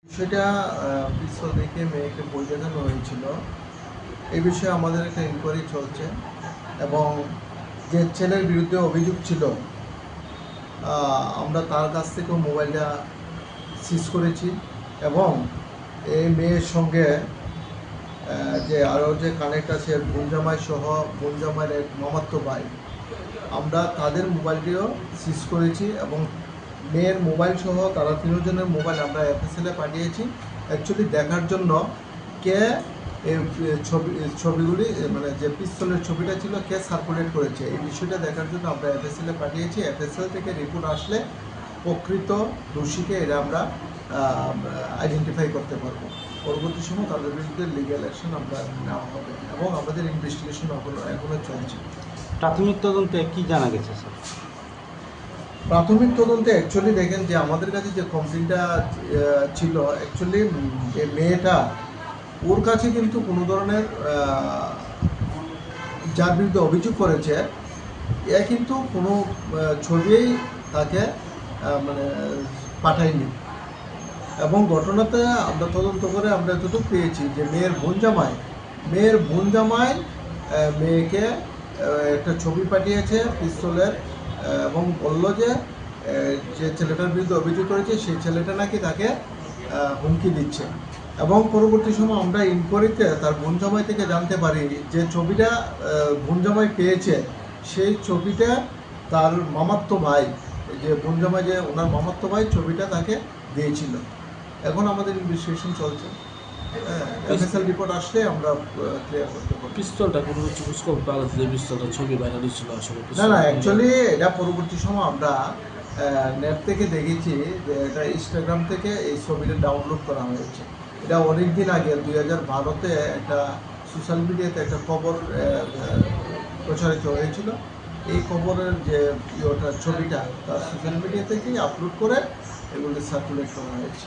বিষয়টা পিস্তল দেখে মেয়েকে বই দেখানো হয়েছিল। এই বিষয়ে আমাদের একটা ইনকোয়ারি চলছে এবং যে ছেলের বিরুদ্ধে অভিযোগ ছিল আমরা তার কাছ থেকেও মোবাইলটা সিজ করেছি এবং এই মেয়ের সঙ্গে যে আরও যে কানেক্ট আছে বোনজামাই সহ বোনজামাইয়ের এক মামাতো ভাই, আমরা তাদের মোবাইলটিও সিজ করেছি এবং মেয়ের মোবাইল সহ তারা তিনজনের মোবাইল আমরা এফএসএলে পাঠিয়েছি অ্যাকচুয়ালি দেখার জন্য কে এই ছবিগুলি মানে যে পিস্তলের ছবিটা ছিল কে সার্কুলেট করেছে এই বিষয়টা দেখার জন্য আমরা এফএসএলে পাঠিয়েছি। এফএসএল থেকে রিপোর্ট আসলে প্রকৃত দোষীকে এটা আমরা আইডেন্টিফাই করতে পারবো। পরবর্তী সময় তাদের বিরুদ্ধে লিগ্যাল অ্যাকশন আমরা নেওয়া হবে এবং আমাদের ইনভেস্টিগেশন এখনো চলছে। প্রাথমিক তদন্তে কি জানা গেছে স্যার? প্রাথমিক তদন্তে অ্যাকচুয়ালি দেখেন যে আমাদের কাছে যে কমপ্লেনটা ছিল অ্যাকচুয়ালি যে মেয়েটা ওর কাছে কিন্তু কোনো ধরনের যার বিরুদ্ধে অভিযোগ করেছে এ কিন্তু কোনো ছবিই তাকে মানে পাঠায়নি এবং ঘটনাতে আমরা তদন্ত করে আমরা এতটুকু পেয়েছি যে মেয়ের বোন জামাই মেয়েকে একটা ছবি পাঠিয়েছে পিস্তলের এবং বললো যে যে ছেলেটার বিরুদ্ধে অভিযোগ করেছে সেই ছেলেটা নাকি তাকে হুমকি দিচ্ছে এবং পরবর্তী সময় আমরা ইনকোয়ারিতে তার বোন জামাই থেকে জানতে পারি যে ছবিটা বোন জামাই পেয়েছে সেই ছবিটা তার মামাতো ভাই, যে বোন জামাই যে ওনার মামাতো ভাই ছবিটা তাকে দিয়েছিল। এখন আমাদের ইনভেস্টিগেশন চলছে, এফএসএল রিপোর্ট আসলে আমরা ক্লিয়ার করতে পারবো। পিস্তলটা কোনো স্কোপ পাওয়া যাচ্ছে যে পিস্তলটা ছবি ভাইরাল হচ্ছিল আসলে? না অ্যাকচুয়ালি এটা পরবর্তী সময় আমরা নেট থেকে দেখেছি যে এটা ইনস্টাগ্রাম থেকে এই ছবিটা ডাউনলোড করা হয়েছে। এটা অনেক দিন আগে 2012-তে একটা সোশ্যাল মিডিয়াতে একটা খবর প্রচারিত হয়েছিল। এই খবরের যে ছবিটা তার সোশ্যাল মিডিয়া থেকেই আপলোড করে এগুলো সার্কুলেট করা হয়েছে।